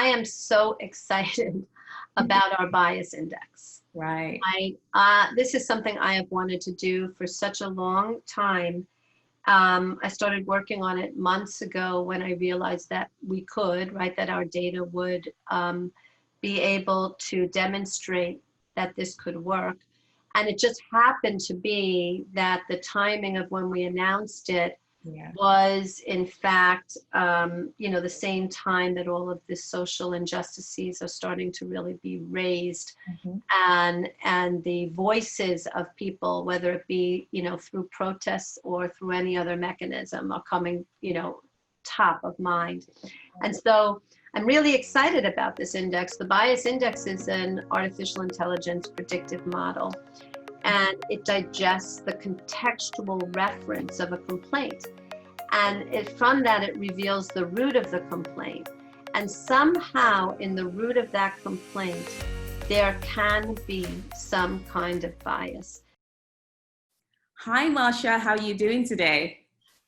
I am so excited about our bias index. Right. This is something I have wanted to do for such a long time. I started working on it months ago when I realized that we could, right, that our data would be able to demonstrate that this could work. And it just happened to be that the timing of when we announced it was, in fact, the same time that all of the social injustices are starting to really be raised, and the voices of people, whether it be, through protests or through any other mechanism, are coming, top of mind. And so I'm really excited about this index. The bias index is an artificial intelligence predictive model, and it digests the contextual reference of a complaint. And from that, it reveals the root of the complaint. And somehow in the root of that complaint, there can be some kind of bias. Hi, Marcia. How are you doing today?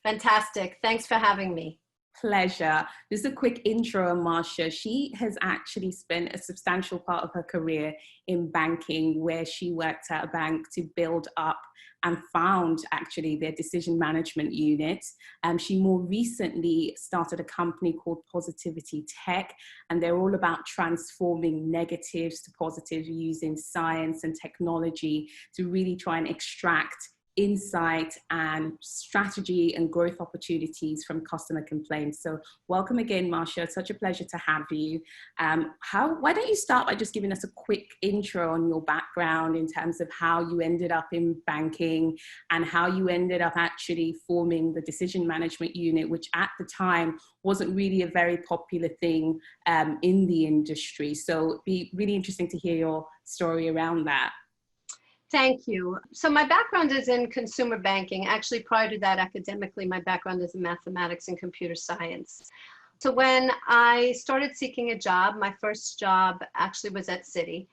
Fantastic. Thanks for having me. Pleasure. Just a quick intro on Marcia. She has actually spent a substantial part of her career in banking, where she worked at a bank to build up and found actually their decision management unit. She more recently started a company called Positivity Tech, and they're all about transforming negatives to positives using science and technology to really try and extract insight and strategy and growth opportunities from customer complaints. So welcome again, Marcia. It's such a pleasure to have you. Why don't you start by just giving us a quick intro on your background in terms of how you ended up in banking and how you ended up actually forming the decision management unit, which at the time wasn't really a very popular thing in the industry. So it'd be really interesting to hear your story around that. Thank you. So my background is in consumer banking. Actually, prior to that, academically, my background is in mathematics and computer science. So when I started seeking a job, my first job actually was at Citi.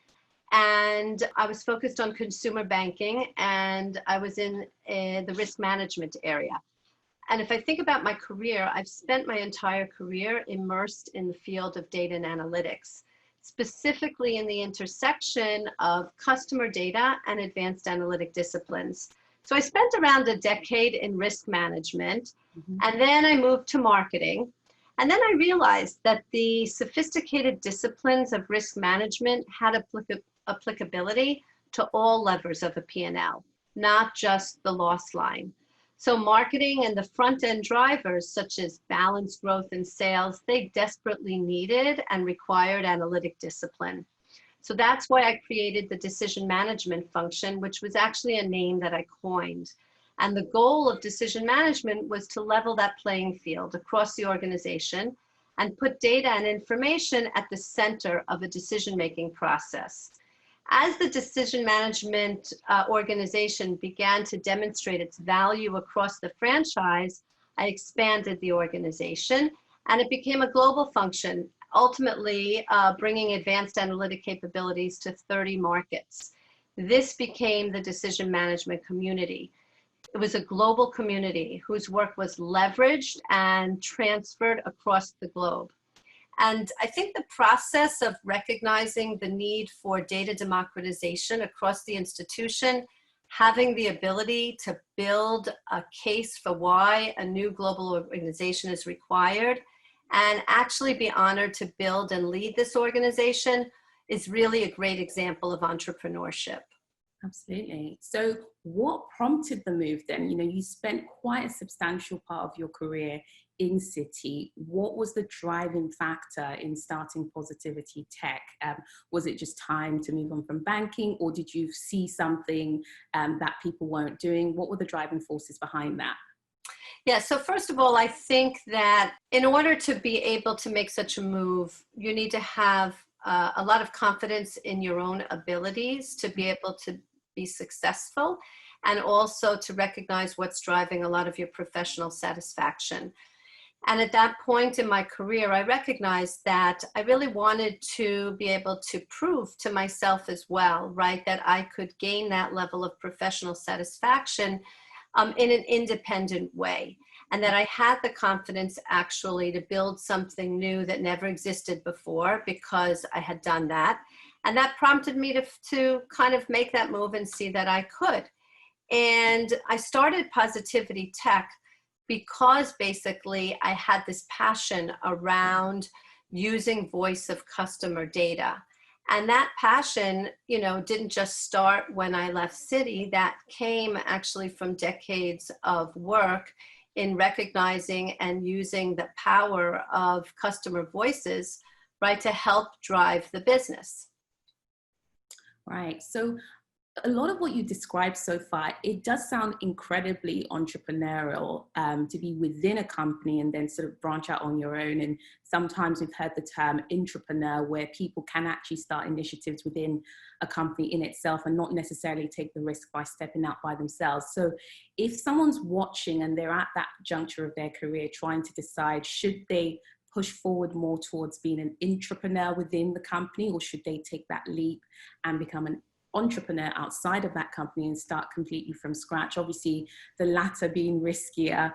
And I was focused on consumer banking, and I was in the risk management area. And if I think about my career, I've spent my entire career immersed in the field of data and analytics, specifically in the intersection of customer data and advanced analytic disciplines. So I spent around a decade in risk management, and then I moved to marketing. And then I realized that the sophisticated disciplines of risk management had applicability to all levers of a P&L, not just the loss line. So marketing and the front-end drivers, such as balance, growth, and sales, they desperately needed and required analytic discipline. So that's why I created the decision management function, which was actually a name that I coined. And the goal of decision management was to level that playing field across the organization and put data and information at the center of a decision-making process. As the decision management organization began to demonstrate its value across the franchise, I expanded the organization, and it became a global function, ultimately bringing advanced analytic capabilities to 30 markets. This became the decision management community. It was a global community whose work was leveraged and transferred across the globe. And I think the process of recognizing the need for data democratization across the institution, having the ability to build a case for why a new global organization is required, and actually be honored to build and lead this organization is really a great example of entrepreneurship. Absolutely. So what prompted the move then? You spent quite a substantial part of your career in Citi. What was the driving factor in starting Positivity Tech? Was it just time to move on from banking, or did you see something that people weren't doing? What were the driving forces behind that? Yeah, so first of all, I think that in order to be able to make such a move, you need to have a lot of confidence in your own abilities to be able to be successful, and also to recognize what's driving a lot of your professional satisfaction. And at that point in my career, I recognized that I really wanted to be able to prove to myself as well, right, that I could gain that level of professional satisfaction in an independent way. and that I had the confidence actually to build something new that never existed before because I had done that. And that prompted me to kind of make that move and see that I could. And I started Positivity Tech because basically I had this passion around using voice of customer data. And that passion, didn't just start when I left Citi. That came actually from decades of work in recognizing and using the power of customer voices, right, to help drive the business. Right. So a lot of what you described so far, it does sound incredibly entrepreneurial, to be within a company and then sort of branch out on your own. And sometimes we've heard the term intrapreneur, where people can actually start initiatives within a company in itself and not necessarily take the risk by stepping out by themselves. So if someone's watching and they're at that juncture of their career trying to decide, should they push forward more towards being an intrapreneur within the company, or should they take that leap and become an entrepreneur outside of that company and start completely from scratch? Obviously, the latter being riskier.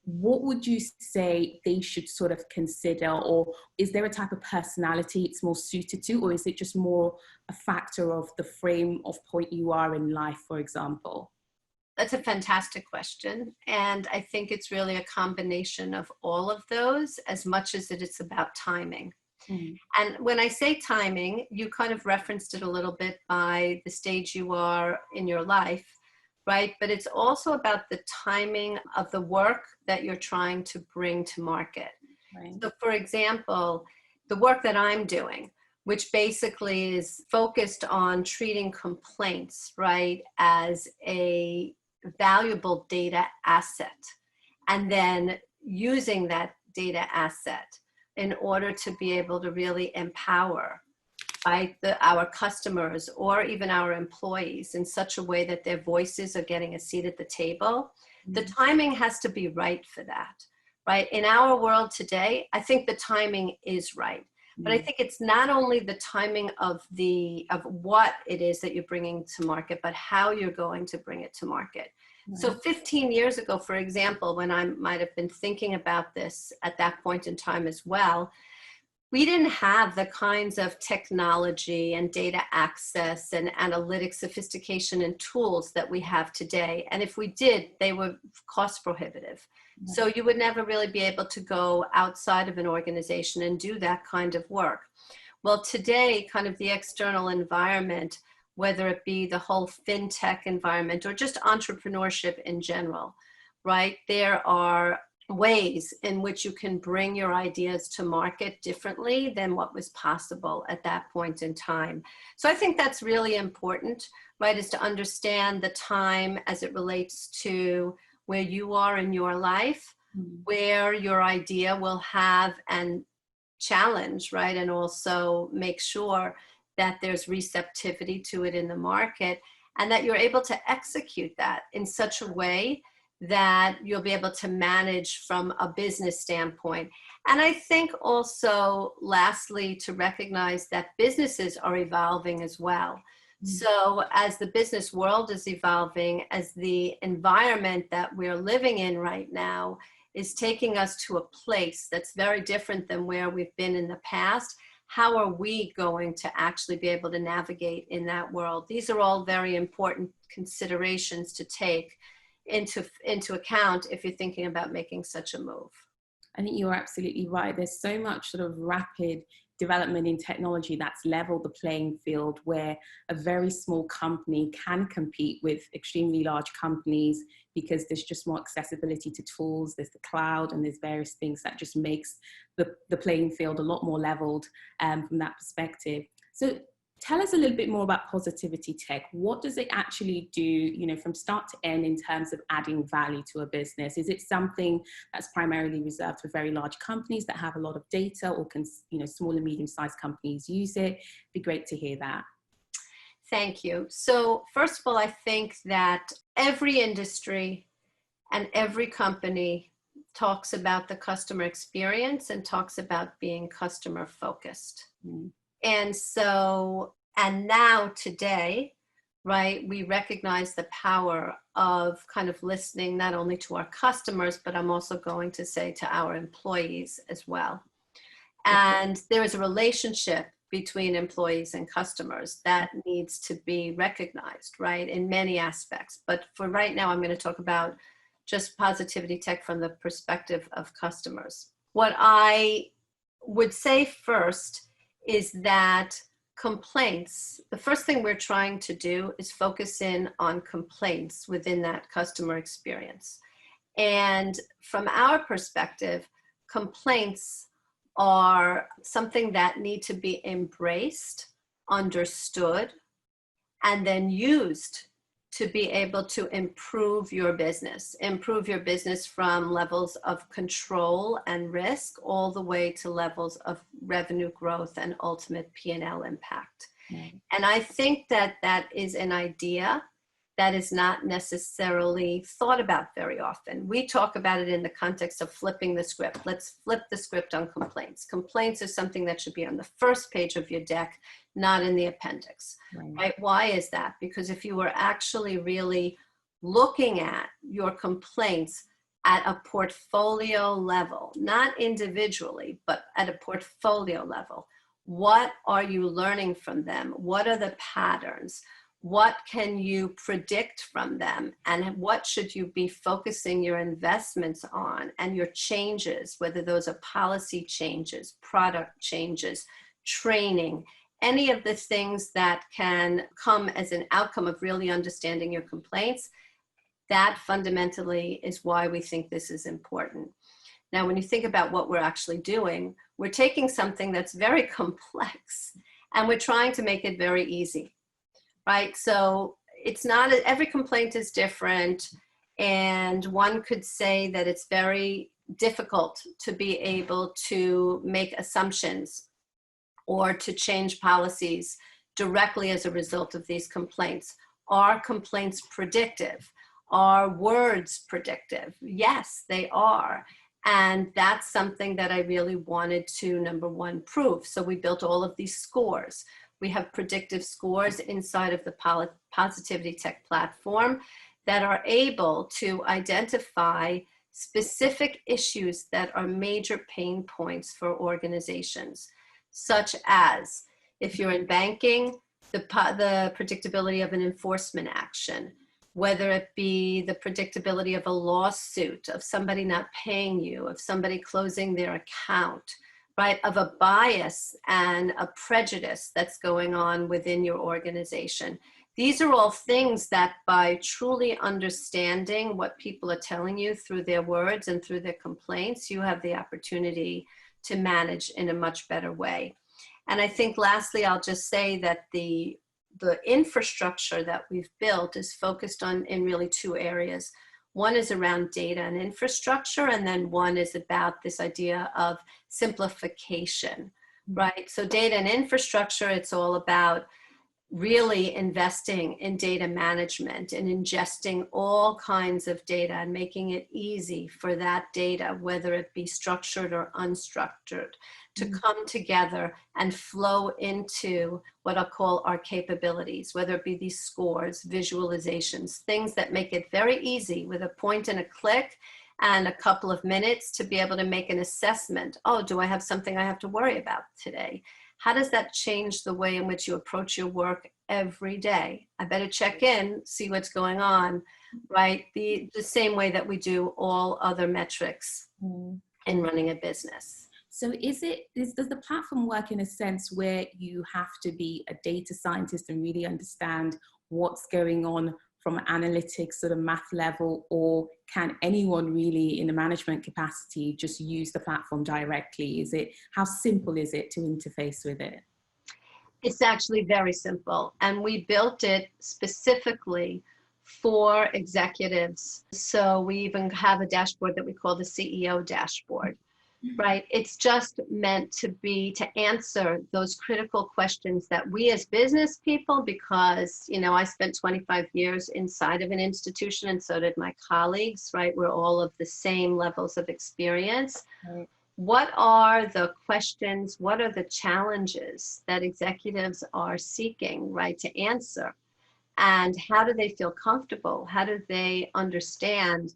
What would you say they should sort of consider, or is there a type of personality it's more suited to, or is it just more a factor of the frame of point you are in life, for example? That's a fantastic question. And I think it's really a combination of all of those as much as it's about timing. Mm. And when I say timing, you kind of referenced it a little bit by the stage you are in your life, right? But it's also about the timing of the work that you're trying to bring to market. Right. So for example, the work that I'm doing, which basically is focused on treating complaints, right, as a valuable data asset, and then using that data asset in order to be able to really empower, right, our customers or even our employees in such a way that their voices are getting a seat at the table. Mm-hmm. The timing has to be right for that, right? In our world today, I think the timing is right. But I think it's not only the timing of what it is that you're bringing to market, but how you're going to bring it to market. Right. So 15 years ago, for example, when I might have been thinking about this at that point in time as well, we didn't have the kinds of technology and data access and analytic sophistication and tools that we have today. And if we did, they were cost prohibitive. So you would never really be able to go outside of an organization and do that kind of work. Well, today, kind of the external environment, whether it be the whole fintech environment or just entrepreneurship in general, right? There are ways in which you can bring your ideas to market differently than what was possible at that point in time. So I think that's really important, right? Is to understand the time as it relates to where you are in your life, where your idea will have and challenge, right? And also make sure that there's receptivity to it in the market and that you're able to execute that in such a way that you'll be able to manage from a business standpoint. And I think also, lastly, to recognize that businesses are evolving as well. So as the business world is evolving, as the environment that we're living in right now is taking us to a place that's very different than where we've been in the past, how are we going to actually be able to navigate in that world? These are all very important considerations to take into account if you're thinking about making such a move. I think you're absolutely right. There's so much sort of rapid development in technology that's leveled the playing field, where a very small company can compete with extremely large companies because there's just more accessibility to tools, there's the cloud, and there's various things that just makes the playing field a lot more leveled from that perspective. So tell us a little bit more about Positivity Tech. What does it actually do, from start to end in terms of adding value to a business? Is it something that's primarily reserved for very large companies that have a lot of data, or can, small and medium-sized companies use it? It'd be great to hear that. Thank you. So first of all, I think that every industry and every company talks about the customer experience and talks about being customer focused. And now today, right? We recognize the power of kind of listening not only to our customers, but I'm also going to say to our employees as well. And there is a relationship between employees and customers that needs to be recognized, right, in many aspects. But for right now, I'm going to talk about just positivity tech from the perspective of customers. What I would say first is that complaints, the first thing we're trying to do is focus in on complaints within that customer experience. And from our perspective, complaints are something that need to be embraced, understood, and then used to be able to improve your business from levels of control and risk all the way to levels of revenue growth and ultimate P&L impact. Mm-hmm. And I think that that is an idea that is not necessarily thought about very often. We talk about it in the context of flipping the script. Let's flip the script on complaints. Complaints are something that should be on the first page of your deck, not in the appendix, right? Why is that? Because if you were actually really looking at your complaints at a portfolio level, not individually, but at a portfolio level, what are you learning from them? What are the patterns? What can you predict from them? And what should you be focusing your investments on and your changes, whether those are policy changes, product changes, training, any of the things that can come as an outcome of really understanding your complaints? That fundamentally is why we think this is important. Now, when you think about what we're actually doing, we're taking something that's very complex and we're trying to make it very easy. Right? So it's not, every complaint is different. And one could say that it's very difficult to be able to make assumptions or to change policies directly as a result of these complaints. Are complaints predictive? Are words predictive? Yes, they are. And that's something that I really wanted to, number one, prove. So we built all of these scores. We have predictive scores inside of the Positivity Tech platform that are able to identify specific issues that are major pain points for organizations, such as if you're in banking, the predictability of an enforcement action, whether it be the predictability of a lawsuit, of somebody not paying you, of somebody closing their account, right, of a bias and a prejudice that's going on within your organization. These are all things that by truly understanding what people are telling you through their words and through their complaints, you have the opportunity to manage in a much better way. And I think lastly, I'll just say that the infrastructure that we've built is focused on in really two areas. One is around data and infrastructure, and then one is about this idea of simplification, right? So data and infrastructure, it's all about really investing in data management and ingesting all kinds of data and making it easy for that data, whether it be structured or unstructured, to come together and flow into what I'll call our capabilities, whether it be these scores, visualizations, things that make it very easy with a point and a click and a couple of minutes to be able to make an assessment. Oh, do I have something I have to worry about today? How does that change the way in which you approach your work every day? I better check in, see what's going on, right? The same way that we do all other metrics in running a business. So does the platform work in a sense where you have to be a data scientist and really understand what's going on from an analytics sort of math level, or can anyone really in a management capacity just use the platform directly? How simple is it to interface with it? It's actually very simple. And we built it specifically for executives. So we even have a dashboard that we call the CEO dashboard. Right? It's just meant to answer those critical questions that we as business people, because, I spent 25 years inside of an institution and so did my colleagues, right? We're all of the same levels of experience. Right. What are the questions? What are the challenges that executives are seeking, right, to answer? And how do they feel comfortable? How do they understand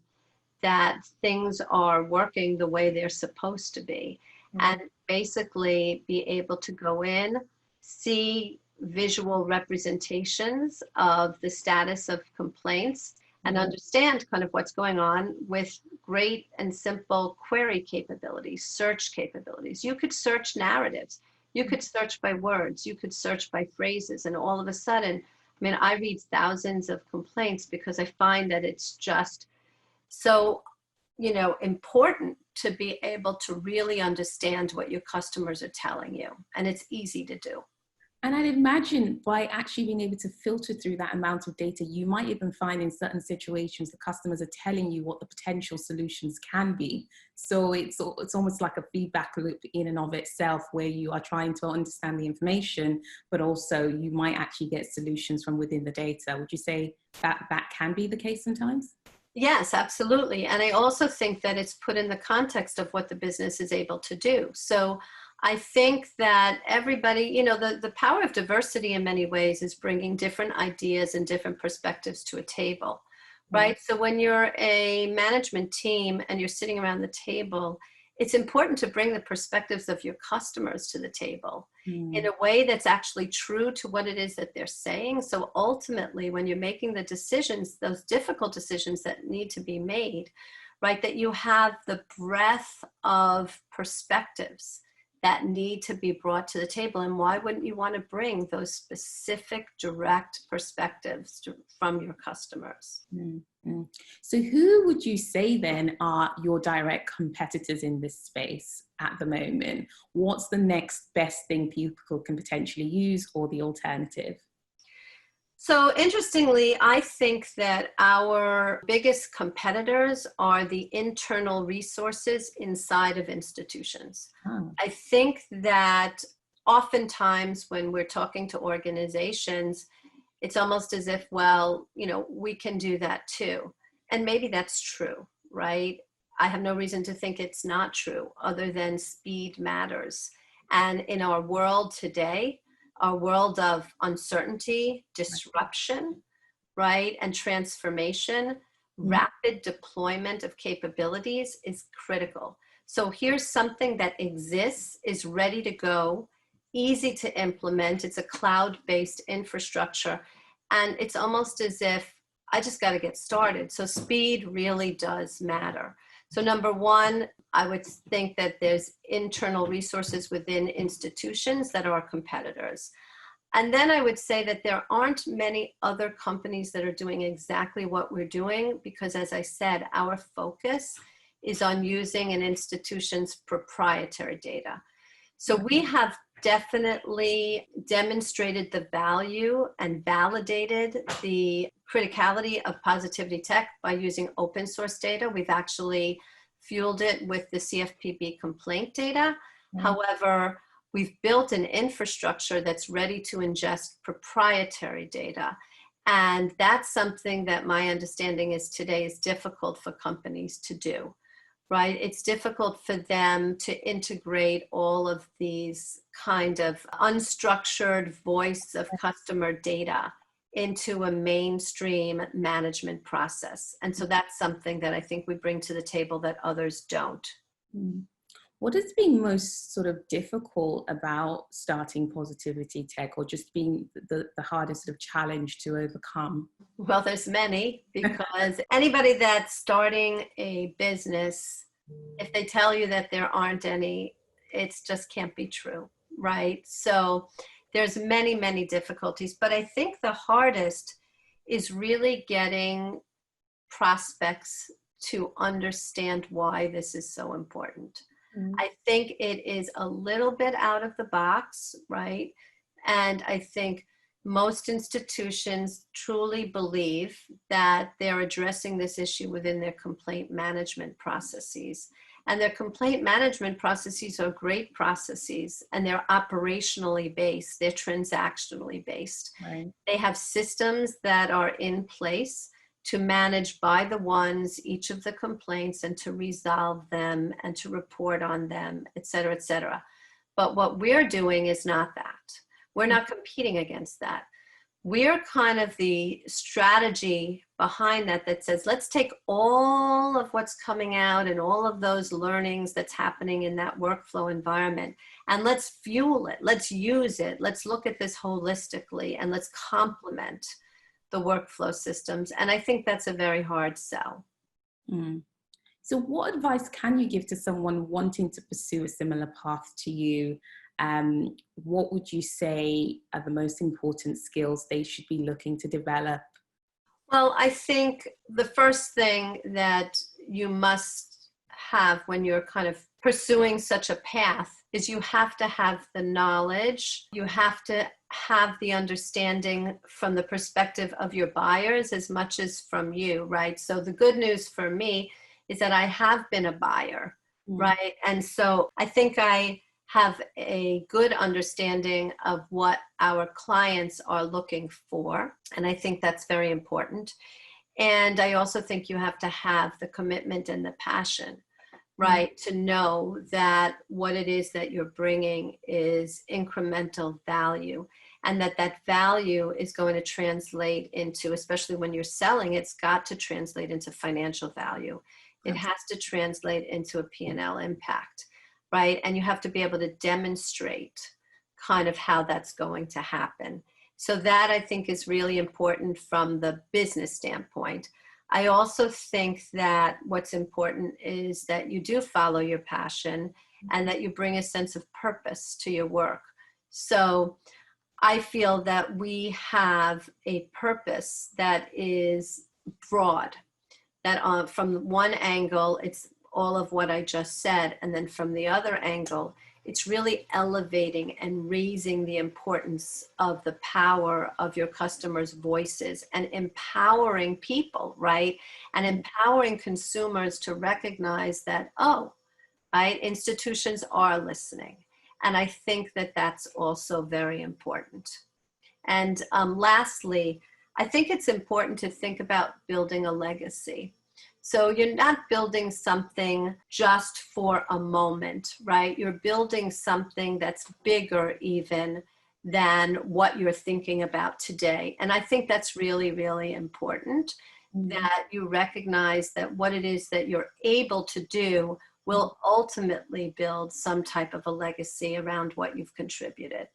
that things are working the way they're supposed to be? And basically be able to go in, see visual representations of the status of complaints, and understand kind of what's going on with great and simple query capabilities, search capabilities. You could search narratives, you could search by words, you could search by phrases, and all of a sudden, I mean, I read thousands of complaints because I find that it's just so, important to be able to really understand what your customers are telling you. And it's easy to do. And I'd imagine by actually being able to filter through that amount of data, you might even find in certain situations the customers are telling you what the potential solutions can be. So it's almost like a feedback loop in and of itself, where you are trying to understand the information, but also you might actually get solutions from within the data. Would you say that that can be the case sometimes? Yes, absolutely. And I also think that it's put in the context of what the business is able to do. So I think that everybody, the power of diversity in many ways is bringing different ideas and different perspectives to a table, right? So when you're a management team and you're sitting around the table, it's important to bring the perspectives of your customers to the table in a way that's actually true to what it is that they're saying. So ultimately, when you're making the decisions, those difficult decisions that need to be made, right, that you have the breadth of perspectives that need to be brought to the table. And why wouldn't you want to bring those specific, direct perspectives from your customers? Mm-hmm. So who would you say then are your direct competitors in this space at the moment? What's the next best thing people can potentially use, or the alternative? So interestingly, I think that our biggest competitors are the internal resources inside of institutions. Oh. I think that oftentimes when we're talking to organizations, it's almost as if, well, we can do that too. And maybe that's true, right? I have no reason to think it's not true, other than speed matters. And in our world today, a world of uncertainty, disruption, right, and transformation, rapid deployment of capabilities is critical. So here's something that exists, is ready to go, easy to implement. It's a cloud-based infrastructure, and it's almost as if I just got to get started. So speed really does matter. So number one, I would think that there's internal resources within institutions that are competitors. And then I would say that there aren't many other companies that are doing exactly what we're doing, because as I said, our focus is on using an institution's proprietary data. So we have definitely demonstrated the value and validated the criticality of positivity tech by using open source data. We've actually fueled it with the CFPB complaint data. However, we've built an infrastructure that's ready to ingest proprietary data. And that's something that my understanding is today is difficult for companies to do, right? It's difficult for them to integrate all of these kind of unstructured voice of customer data into a mainstream management process. And so that's something that I think we bring to the table that others don't. What has been most sort of difficult about starting positivity tech, or just being the hardest sort of challenge to overcome? Well, there's many, because anybody that's starting a business, if they tell you that there aren't any, it's just can't be true, right? So there's many, many difficulties, but I think the hardest is really getting prospects to understand why this is so important. I think it is a little bit out of the box, right? And I think most institutions truly believe that they're addressing this issue within their complaint management processes. And their complaint management processes are great processes, and they're operationally based, they're transactionally based. Right. They have systems that are in place to manage by the ones each of the complaints and to resolve them and to report on them, et cetera, et cetera. But what we're doing is not that. We're not competing against that. we're kind of the strategy behind that that says, let's take all of what's coming out and all of those learnings that's happening in that workflow environment, and let's fuel it, let's use it, let's look at this holistically, and let's complement the workflow systems. And I think that's a very hard sell. Mm. So what advice can you give to someone wanting to pursue a similar path to you? What would you say are the most important skills they should be looking to develop? Well, I think the first thing that you must have when you're kind of pursuing such a path is you have to have the knowledge, you have to have the understanding from the perspective of your buyers as much as from you, right? So the good news for me is that I have been a buyer, right? And so I think I have a good understanding of what our clients are looking for. And I think that's very important. And I also think you have to have the commitment and the passion, right? To know that what it is that you're bringing is incremental value, and that that value is going to translate into, especially when you're selling, it's got to translate into financial value. It has to translate into a P&L impact, right? And you have to be able to demonstrate kind of how that's going to happen. So that, I think, is really important from the business standpoint. I also think that what's important is that you do follow your passion and that you bring a sense of purpose to your work. So I feel that we have a purpose that is broad, that from one angle, it's all of what I just said. And then from the other angle, it's really elevating and raising the importance of the power of your customers' voices and empowering people, right? And empowering consumers to recognize that, oh, right, institutions are listening. And I think that that's also very important. And lastly, I think it's important to think about building a legacy. So you're not building something just for a moment, right? You're building something that's bigger even than what you're thinking about today. And I think that's really, really important, that you recognize that what it is that you're able to do will ultimately build some type of a legacy around what you've contributed.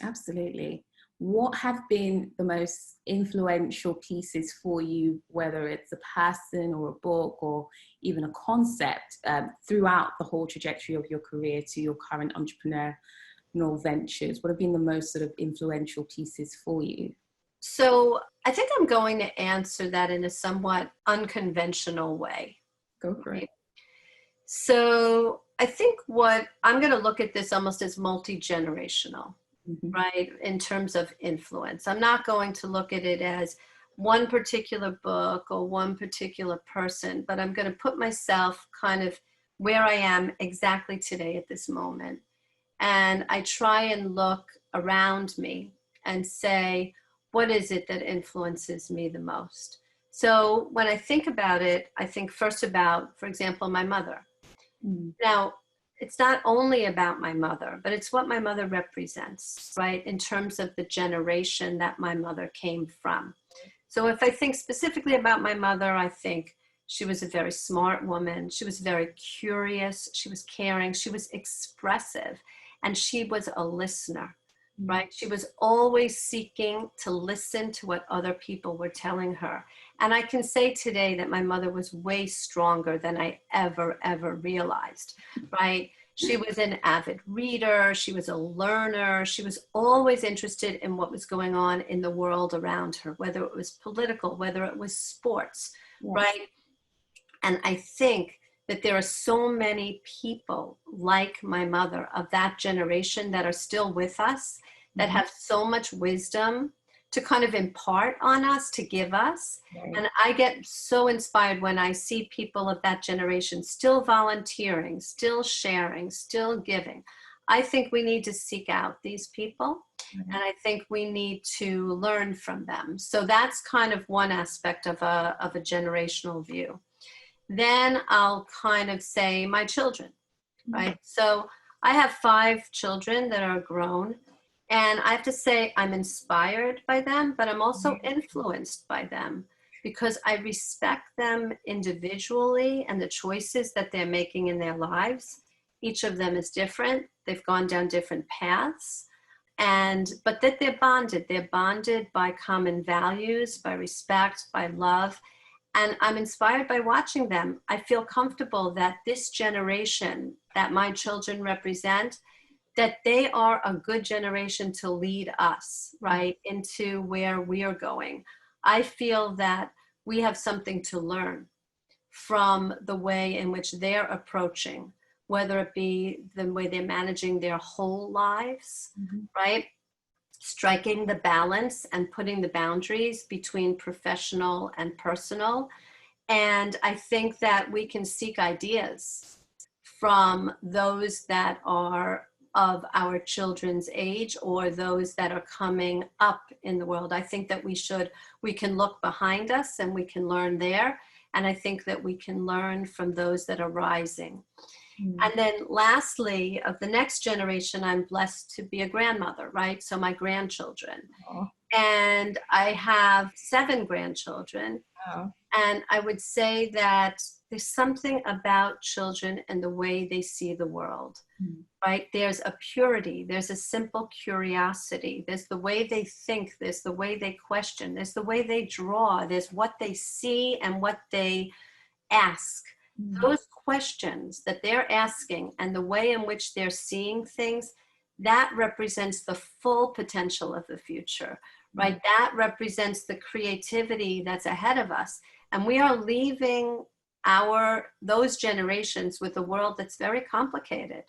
Absolutely. What have been the most influential pieces for you, whether it's a person or a book or even a concept, throughout the whole trajectory of your career to your current entrepreneurial ventures? What have been the most sort of influential pieces for you? So I think I'm going to answer that in a somewhat unconventional way. Go for it. So I think what I'm going to look at this almost as multi-generational. Right, in terms of influence. I'm not going to look at it as one particular book or one particular person, but I'm going to put myself kind of where I am exactly today at this moment. And I try and look around me and say, what is it that influences me the most? So when I think about it, I think first about, for example, my mother. Now, it's not only about my mother, but it's what my mother represents, right? In terms of the generation that my mother came from. So if I think specifically about my mother, I think she was a very smart woman. She was very curious. She was caring. She was expressive. And she was a listener, right? She was always seeking to listen to what other people were telling her. And I can say today that my mother was way stronger than I ever realized, right? She was an avid reader. She was a learner. She was always interested in what was going on in the world around her, whether it was political, whether it was sports, right? And I think that there are so many people like my mother of that generation that are still with us, that have so much wisdom to kind of impart on us, to give us. And I get so inspired when I see people of that generation still volunteering, still sharing, still giving. I think we need to seek out these people, and I think we need to learn from them. So that's kind of one aspect of a generational view. Then I'll kind of say my children, right? So I have 5 children that are grown. And I have to say, I'm inspired by them, but I'm also influenced by them because I respect them individually and the choices that they're making in their lives. Each of them is different. They've gone down different paths. But that they're bonded. They're bonded by common values, by respect, by love. And I'm inspired by watching them. I feel comfortable that this generation that my children represent, that they are a good generation to lead us, right, into where we are going. I feel that we have something to learn from the way in which they're approaching, whether it be the way they're managing their whole lives, right? Striking the balance and putting the boundaries between professional and personal. And I think that we can seek ideas from those that are of our children's age or those that are coming up in the world. I think that we can look behind us and we can learn there. And I think that we can learn from those that are rising. And then lastly, of the next generation, I'm blessed to be a grandmother, right? So my grandchildren. Oh. And I have 7 grandchildren. Wow. And I would say that there's something about children and the way they see the world, right? There's a purity, there's a simple curiosity, there's the way they think, there's the way they question, there's the way they draw, there's what they see and what they ask. Those questions that they're asking and the way in which they're seeing things, that represents the full potential of the future, right? That represents the creativity that's ahead of us. And we are leaving those generations with a world that's very complicated,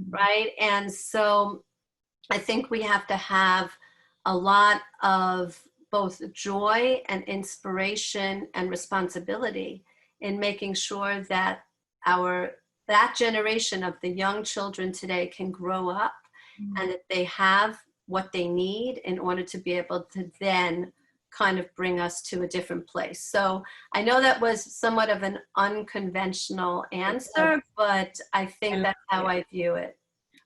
right? And so I think we have to have a lot of both joy and inspiration and responsibility in making sure that that generation of the young children today can grow up and that they have what they need in order to be able to then kind of bring us to a different place. So I know that was somewhat of an unconventional answer, but I think that's how I view it.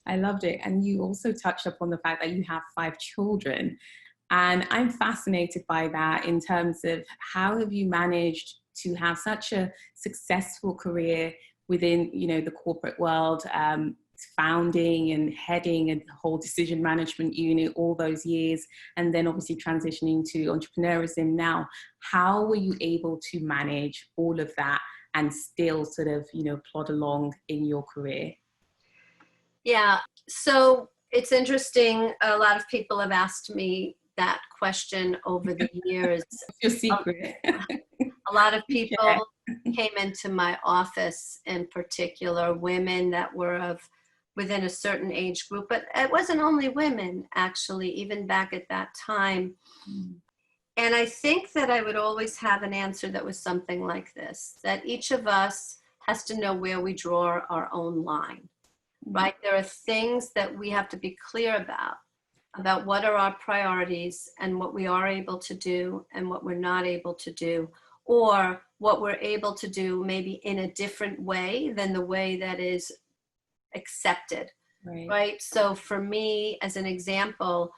I loved it. And you also touched upon the fact that you have 5 children. And I'm fascinated by that in terms of how have you managed to have such a successful career within, the corporate world, founding and heading a whole decision management unit all those years, and then obviously transitioning to entrepreneurism now. How were you able to manage all of that and still sort of, plod along in your career? Yeah, so it's interesting. A lot of people have asked me that question over the years. Your secret. A lot of people came into my office, in particular, women that were within a certain age group, but it wasn't only women, actually, even back at that time. And I think that I would always have an answer that was something like this, that each of us has to know where we draw our own line, right? There are things that we have to be clear about what are our priorities and what we are able to do and what we're not able to do, or what we're able to do maybe in a different way than the way that is accepted, right? So for me, as an example,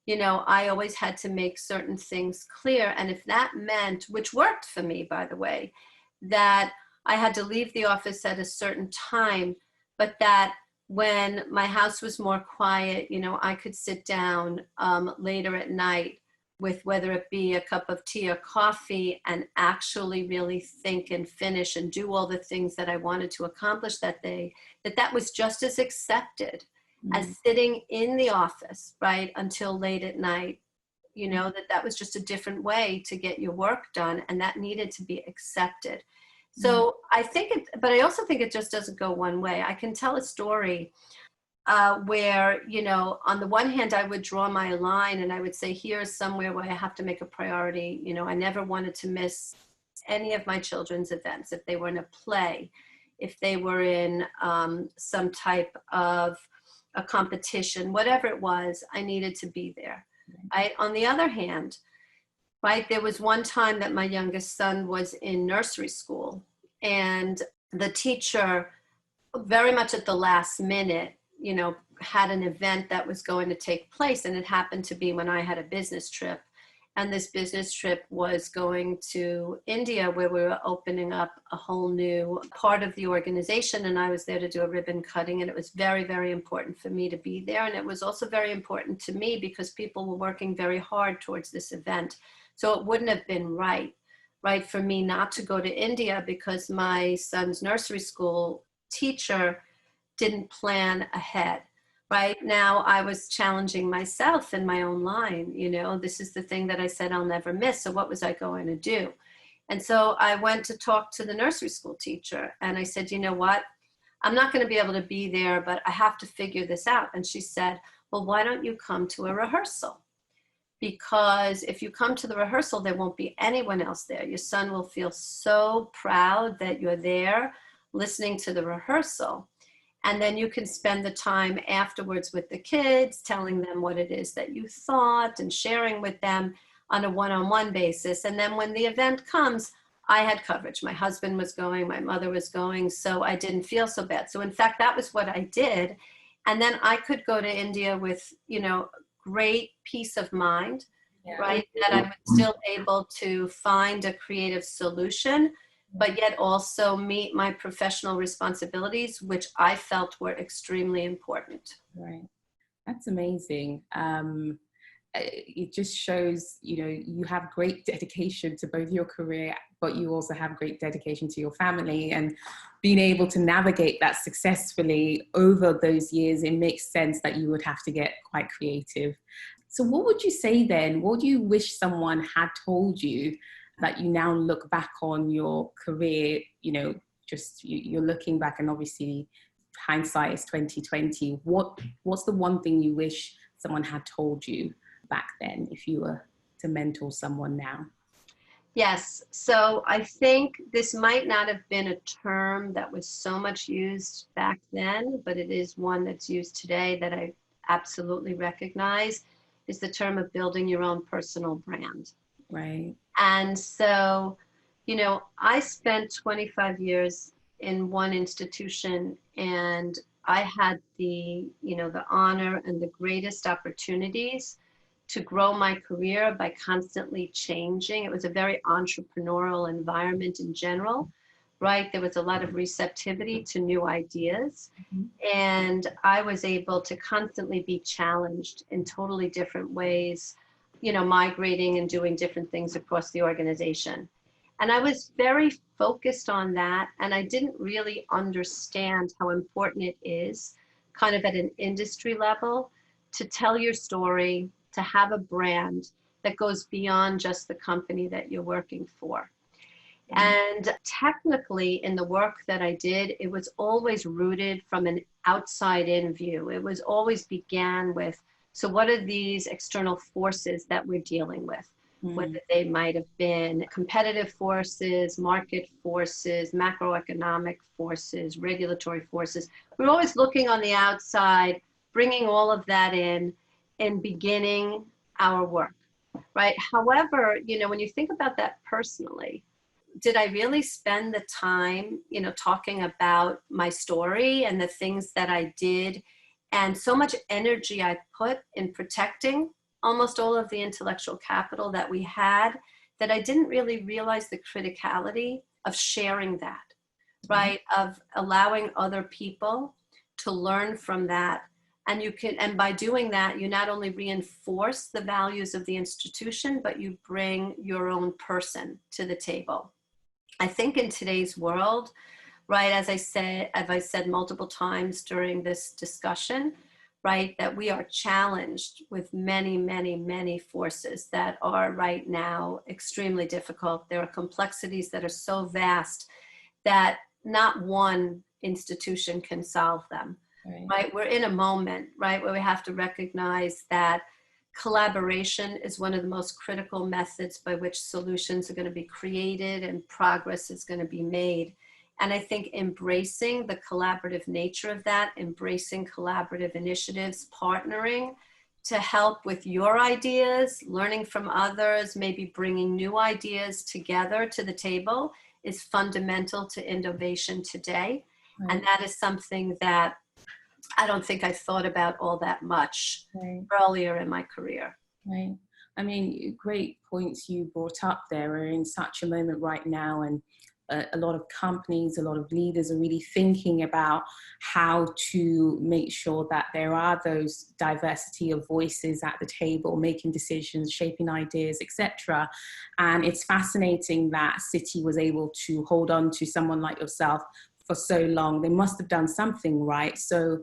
I always had to make certain things clear. And if that meant, which worked for me, by the way, that I had to leave the office at a certain time, but that when my house was more quiet, I could sit down later at night with whether it be a cup of tea or coffee and actually really think and finish and do all the things that I wanted to accomplish that day, that was just as accepted as sitting in the office, right, until late at night, that was just a different way to get your work done, and that needed to be accepted. So I think but I also think it just doesn't go one way. I can tell a story where, on the one hand, I would draw my line and I would say, here's somewhere where I have to make a priority. I never wanted to miss any of my children's events. If they were in a play, if they were in some type of a competition, whatever it was, I needed to be there. Right? On the other hand, right, there was one time that my youngest son was in nursery school, and the teacher, very much at the last minute, had an event that was going to take place, and it happened to be when I had a business trip. And this business trip was going to India, where we were opening up a whole new part of the organization. And I was there to do a ribbon cutting. And it was very, very important for me to be there. And it was also very important to me because people were working very hard towards this event. So it wouldn't have been right for me not to go to India, because my son's nursery school teacher didn't plan ahead. Right now, I was challenging myself in my own line. This is the thing that I said I'll never miss. So what was I going to do? And so I went to talk to the nursery school teacher, and I said, you know what? I'm not going to be able to be there, but I have to figure this out. And she said, well, why don't you come to a rehearsal? Because if you come to the rehearsal, there won't be anyone else there. Your son will feel so proud that you're there listening to the rehearsal. And then you can spend the time afterwards with the kids, telling them what it is that you thought and sharing with them on a one-on-one basis. And then when the event comes, I had coverage. My husband was going, my mother was going, so I didn't feel so bad. So in fact, that was what I did. And then I could go to India with, great peace of mind, right? That I was still able to find a creative solution, but yet also meet my professional responsibilities, which I felt were extremely important. Right. That's amazing. It just shows, you have great dedication to both your career, but you also have great dedication to your family, and being able to navigate that successfully over those years. It makes sense that you would have to get quite creative. So what would you say then? What do you wish someone had told you that you now look back on your career, you're looking back, and obviously hindsight is 2020. What's the one thing you wish someone had told you back then, if you were to mentor someone now? Yes. So I think this might not have been a term that was so much used back then, but it is one that's used today that I absolutely recognize, is the term of building your own personal brand. Right. And so, I spent 25 years in one institution, and I had the honor and the greatest opportunities to grow my career by constantly changing. It was a very entrepreneurial environment in general, right? There was a lot of receptivity to new ideas. Mm-hmm. And I was able to constantly be challenged in totally different ways, migrating and doing different things across the organization. And I was very focused on that. And I didn't really understand how important it is, kind of at an industry level, to tell your story, to have a brand that goes beyond just the company that you're working for. And technically, in the work that I did, it was always rooted from an outside-in view. It was always began with, so what are these external forces that we're dealing with? Whether they might have been competitive forces, market forces, macroeconomic forces, regulatory forces. We're always looking on the outside, bringing all of that in and beginning our work, right? However, when you think about that personally, did I really spend the time, talking about my story and the things that I did, and so much energy I put in protecting almost all of the intellectual capital that we had, that I didn't really realize the criticality of sharing that, right? Of allowing other people to learn from that. And by doing that, you not only reinforce the values of the institution, but you bring your own person to the table. I think in today's world, right, as I said multiple times during this discussion, right, that we are challenged with many, many, many forces that are right now extremely difficult. There are complexities that are so vast that not one institution can solve them. Right? We're in a moment, right, where we have to recognize that collaboration is one of the most critical methods by which solutions are going to be created and progress is going to be made. And I think embracing the collaborative nature of that, embracing collaborative initiatives, partnering to help with your ideas, learning from others, maybe bringing new ideas together to the table, is fundamental to innovation today. And that is something that I don't think I thought about all that much Right. earlier in my career. Right. I mean, great points you brought up there. We're in such a moment right now, and a lot of companies, a lot of leaders are really thinking about how to make sure that there are those diversity of voices at the table, making decisions, shaping ideas, etc. And it's fascinating that Citi was able to hold on to someone like yourself for so long. They must have done something right. So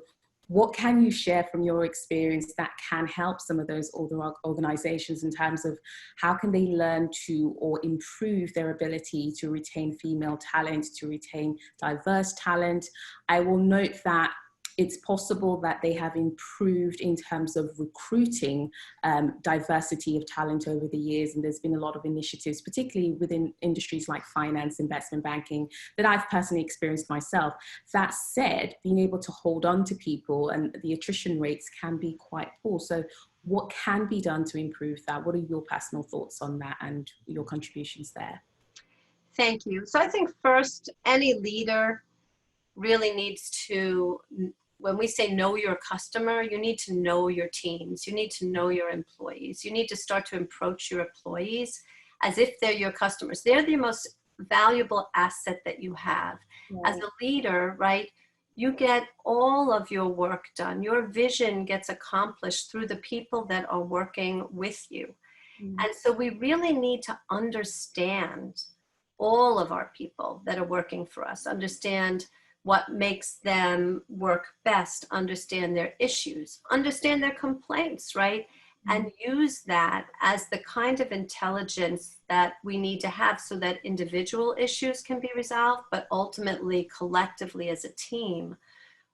what can you share from your experience that can help some of those older organizations in terms of how can they learn to or improve their ability to retain female talent, to retain diverse talent? I will note that it's possible that they have improved in terms of recruiting diversity of talent over the years. And there's been a lot of initiatives, particularly within industries like finance, investment banking, that I've personally experienced myself. That said, being able to hold on to people and the attrition rates can be quite poor. So what can be done to improve that? What are your personal thoughts on that and your contributions there? Thank you. So I think first, any leader really needs to, when we say know your customer, you need to know your teams. You need to know your employees. You need to start to approach your employees as if they're your customers. They're the most valuable asset that you have. As a leader, right, you get all of your work done. Your vision gets accomplished through the people that are working with you. And so we really need to understand all of our people that are working for us, understand what makes them work best, understand their issues, understand their complaints, right? And use that as the kind of intelligence that we need to have so that individual issues can be resolved, but ultimately collectively as a team,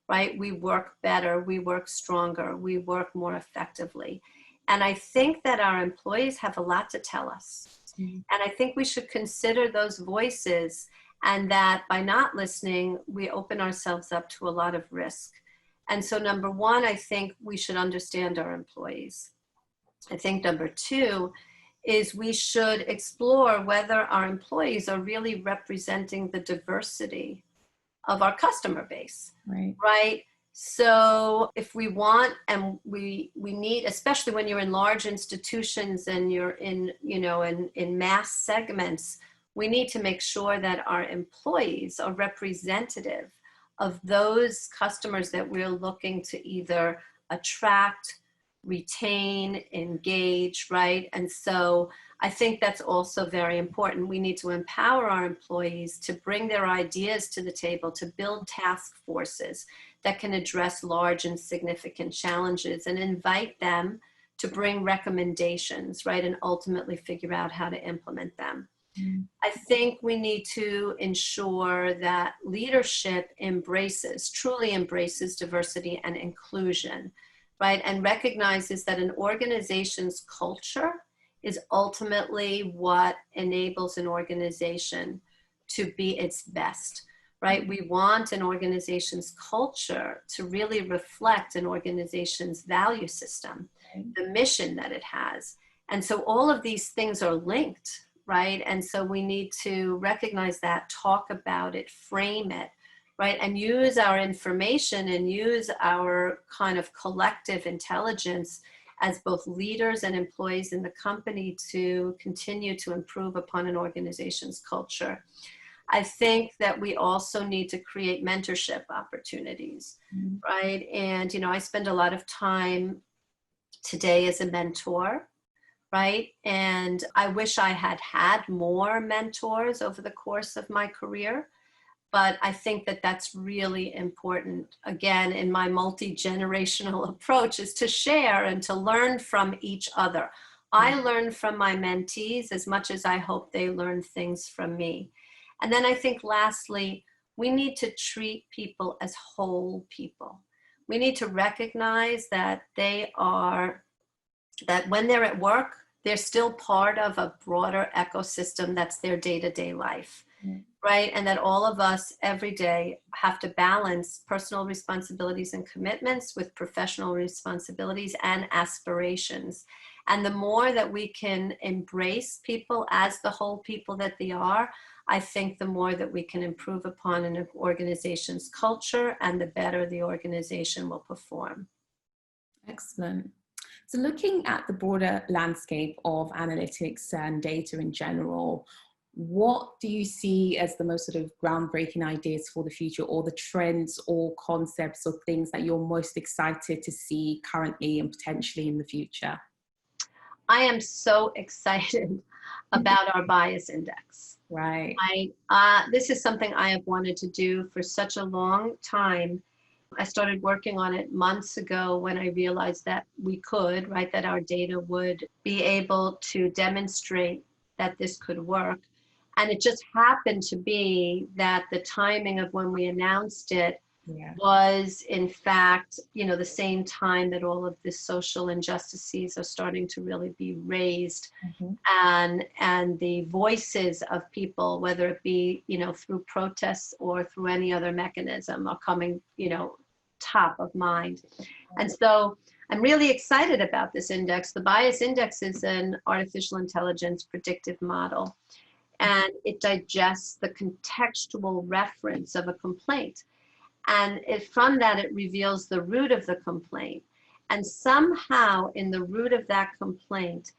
right? We work better, we work stronger, we work more effectively. And I think that our employees have a lot to tell us. And I think we should consider those voices, and that by not listening, we open ourselves up to a lot of risk. And so number one, I think we should understand our employees. I think number two is we should explore whether our employees are really representing the diversity of our customer base, right? So if we want, and we need, especially when you're in large institutions and you're in, you know, in mass segments, we need to make sure that our employees are representative of those customers that we're looking to either attract, retain, engage, right? And so I think that's also very important. We need to empower our employees to bring their ideas to the table, to build task forces that can address large and significant challenges, and invite them to bring recommendations, right? And ultimately figure out how to implement them. I think we need to ensure that leadership truly embraces diversity and inclusion, right? And recognizes that an organization's culture is ultimately what enables an organization to be its best, right? We want an organization's culture to really reflect an organization's value system, the mission that it has. And so all of these things are linked, right? And so we need to recognize that, talk about it, frame it, right? And use our information and use our kind of collective intelligence as both leaders and employees in the company to continue to improve upon an organization's culture. I think that we also need to create mentorship opportunities, right? And, you know, I spend a lot of time today as a mentor, right? And I wish I had had more mentors over the course of my career, but I think that that's really important. Again, in my multi-generational approach is to share and to learn from each other. I learn from my mentees as much as I hope they learn things from me. And then I think lastly, we need to treat people as whole people. We need to recognize that that when they're at work, they're still part of a broader ecosystem that's their day-to-day life, right? And that all of us every day have to balance personal responsibilities and commitments with professional responsibilities and aspirations. And the more that we can embrace people as the whole people that they are, I think the more that we can improve upon an organization's culture, and the better the organization will perform. Excellent. So looking at the broader landscape of analytics and data in general, what do you see as the most sort of groundbreaking ideas for the future, or the trends or concepts or things that you're most excited to see currently and potentially in the future? I am so excited about our bias index. Right. This is something I have wanted to do for such a long time. I started working on it months ago when I realized that we could, right, that our data would be able to demonstrate that this could work. And it just happened to be that the timing of when we announced it was, in fact, the same time that all of the social injustices are starting to really be raised. And the voices of people, whether it be, through protests or through any other mechanism, are coming, top of mind. And so I'm really excited about this index. The bias index is an artificial intelligence predictive model, and it digests the contextual reference of a complaint. And from that, it reveals the root of the complaint. And somehow in the root of that complaint,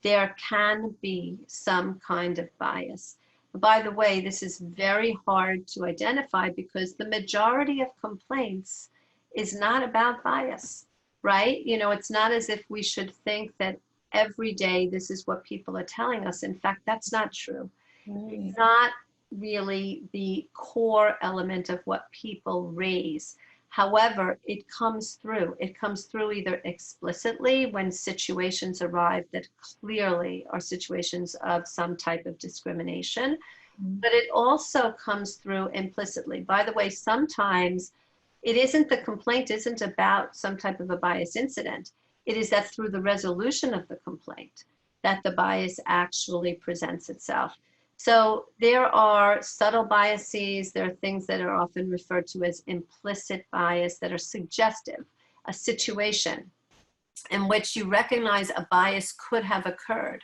there can be some kind of bias. By the way, this is very hard to identify because the majority of complaints is not about bias, right? It's not as if we should think that every day this is what people are telling us. In fact, that's not true. It's not really the core element of what people raise. However, it comes through. It comes through either explicitly when situations arrive that clearly are situations of some type of discrimination, but it also comes through implicitly. By the way, sometimes the complaint isn't about some type of a bias incident. It is that through the resolution of the complaint that the bias actually presents itself. So there are subtle biases. There are things that are often referred to as implicit bias that are suggestive, a situation in which you recognize a bias could have occurred.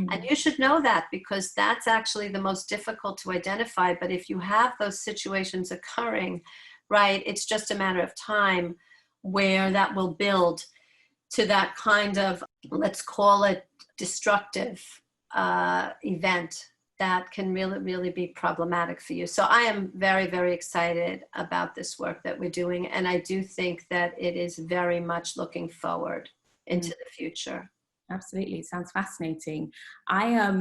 And you should know that because that's actually the most difficult to identify. But if you have those situations occurring, right, it's just a matter of time where that will build to that kind of, let's call it, destructive event that can really, really be problematic for you. So I am very, very excited about this work that we're doing. And I do think that it is very much looking forward into the future. Absolutely. Sounds fascinating. I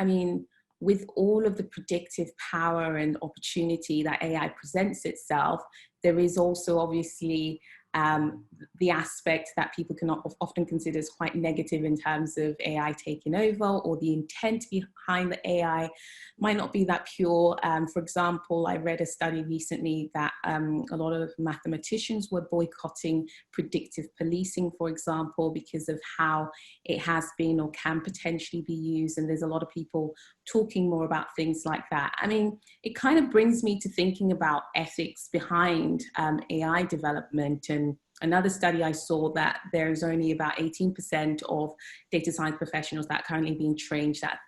mean, with all of the predictive power and opportunity that AI presents itself, there is also obviously the aspect that people can often consider as quite negative in terms of AI taking over, or the intent behind the AI might not be that pure. For example, I read a study recently that a lot of mathematicians were boycotting predictive policing, for example, because of how it has been or can potentially be used. And there's a lot of people talking more about things like that. I mean, it kind of brings me to thinking about ethics behind AI development. And another study I saw that there's only about 18% of data science professionals that are currently being trained that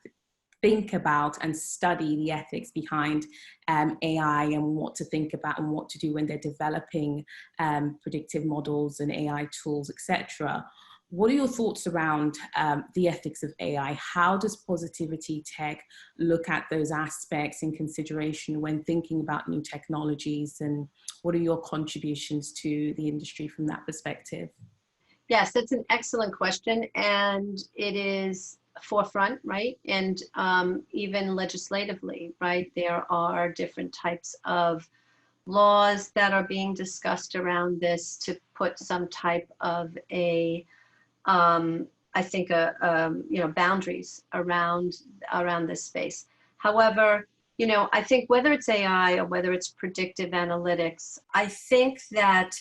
think about and study the ethics behind AI and what to think about and what to do when they're developing predictive models and AI tools, etc. What are your thoughts around the ethics of AI? How does Positivity Tech look at those aspects in consideration when thinking about new technologies? And what are your contributions to the industry from that perspective? Yes, that's an excellent question. And it is forefront, right? And even legislatively, right? There are different types of laws that are being discussed around this to put some type of I think boundaries around this space. However, I think whether it's AI or whether it's predictive analytics, I think that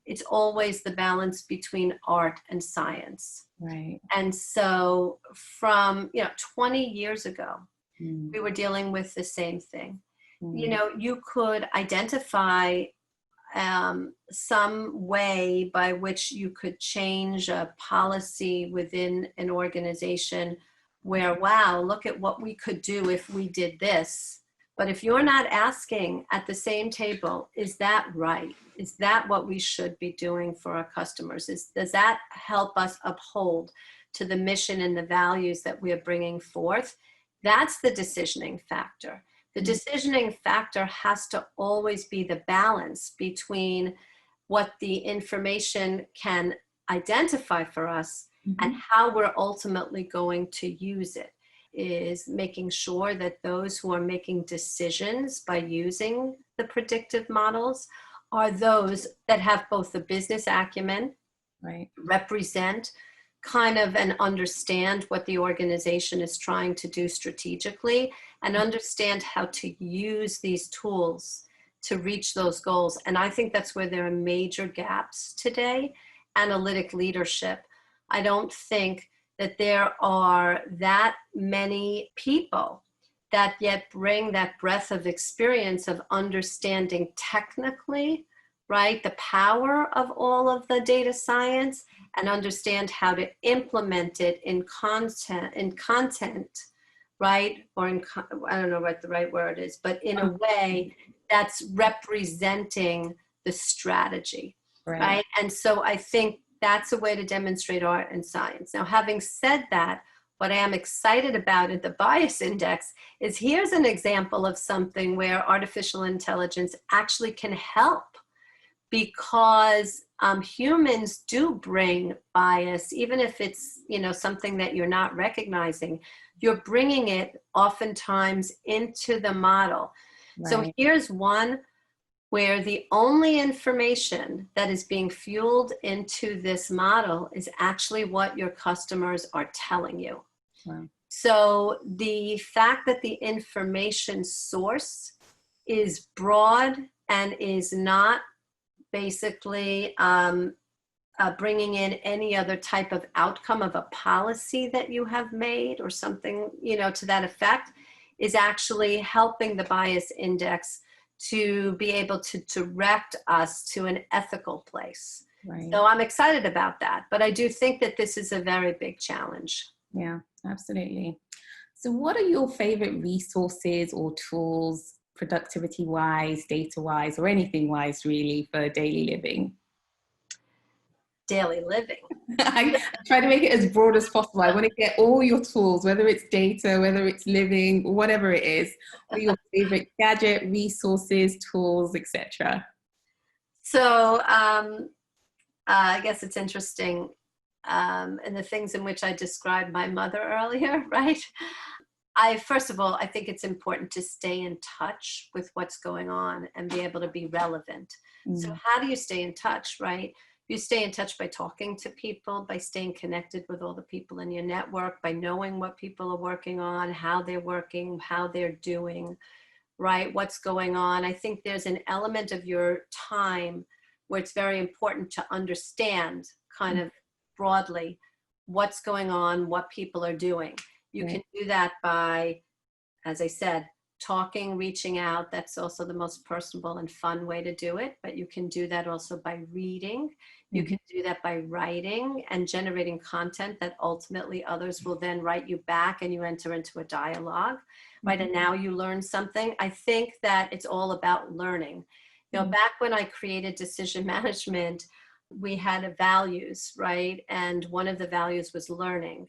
it's always the balance between art and science. Right. And so from 20 years ago, we were dealing with the same thing. You could identify some way by which you could change a policy within an organization where, wow, look at what we could do if we did this. But if you're not asking at the same table, is that right? Is that what we should be doing for our customers? Does that help us uphold to the mission and the values that we are bringing forth? That's the decisioning factor. The decisioning factor has to always be the balance between what the information can identify for us and how we're ultimately going to use it. Is making sure that those who are making decisions by using the predictive models are those that have both the business acumen, right, represent kind of and understand what the organization is trying to do strategically, and understand how to use these tools to reach those goals. And I think that's where there are major gaps today. Analytic leadership. I don't think that there are that many people that yet bring that breadth of experience of understanding technically, right, the power of all of the data science, and understand how to implement it in content, right, or I don't know what the right word is, but in a way that's representing the strategy, right? And so I think that's a way to demonstrate art and science. Now, having said that, what I am excited about at the bias index is here's an example of something where artificial intelligence actually can help, because humans do bring bias, even if it's, you know, something that you're not recognizing. You're bringing it oftentimes into the model. Right. So here's one where the only information that is being fueled into this model is actually what your customers are telling you. Wow. So the fact that the information source is broad and is not basically bringing in any other type of outcome of a policy that you have made or something, you know, to that effect, is actually helping the bias index to be able to direct us to an ethical place. Right. So I'm excited about that, but I do think that this is a very big challenge. Yeah, absolutely. So what are your favorite resources or tools, productivity-wise, data-wise, or anything-wise really, for daily living? Daily living. I try to make it as broad as possible. I want to get all your tools, whether it's data, whether it's living, whatever it is, or your favorite gadget, resources, tools, etc. So I guess it's interesting in the things in which I described my mother earlier, right? First of all, I think it's important to stay in touch with what's going on and be able to be relevant. So how do you stay in touch, right? You stay in touch by talking to people, by staying connected with all the people in your network, by knowing what people are working on, how they're working, how they're doing, right? What's going on. I think there's an element of your time where it's very important to understand kind of broadly what's going on, what people are doing. You can do that by, as I said, talking, reaching out. That's also the most personable and fun way to do it. But you can do that also by reading. You can do that by writing and generating content that ultimately others will then write you back and you enter into a dialogue, right? And now you learn something. I think that it's all about learning. You know, back when I created decision management, we had values, right? And one of the values was learning.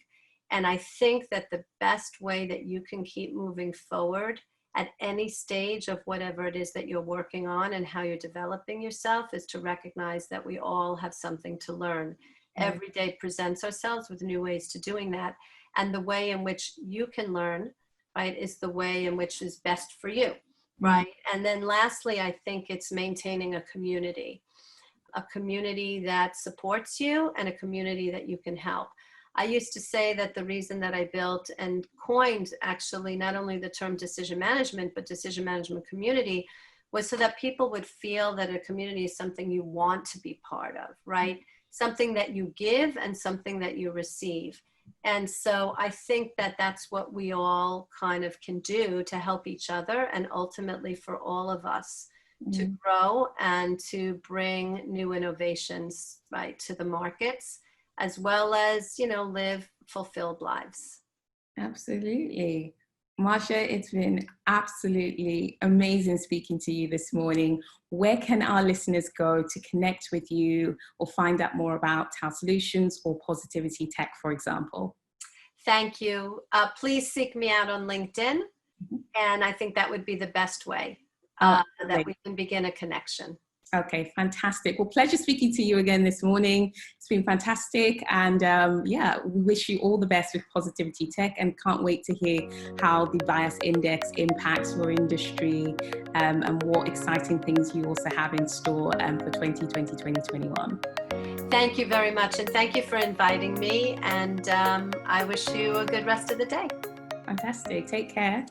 And I think that the best way that you can keep moving forward at any stage of whatever it is that you're working on and how you're developing yourself is to recognize that we all have something to learn. Every day presents ourselves with new ways to doing that. And the way in which you can learn, right, is the way in which is best for you, right? And then lastly, I think it's maintaining a community that supports you and a community that you can help. I used to say that the reason that I built and coined actually not only the term decision management, but decision management community was so that people would feel that a community is something you want to be part of, right? Something that you give and something that you receive. And so I think that that's what we all kind of can do to help each other and ultimately for all of us to grow and to bring new innovations, right, to the markets, as well as, live fulfilled lives. Absolutely. Marsha, it's been absolutely amazing speaking to you this morning. Where can our listeners go to connect with you or find out more about Tal Solutions or Positivity Tech, for example? Thank you. Please seek me out on LinkedIn. And I think that would be the best way that we can begin a connection. Okay, fantastic. Well, pleasure speaking to you again this morning. It's been fantastic. And we wish you all the best with Positivity Tech and can't wait to hear how the Bias Index impacts your industry and what exciting things you also have in store for 2020, 2021. Thank you very much. And thank you for inviting me. And I wish you a good rest of the day. Fantastic. Take care.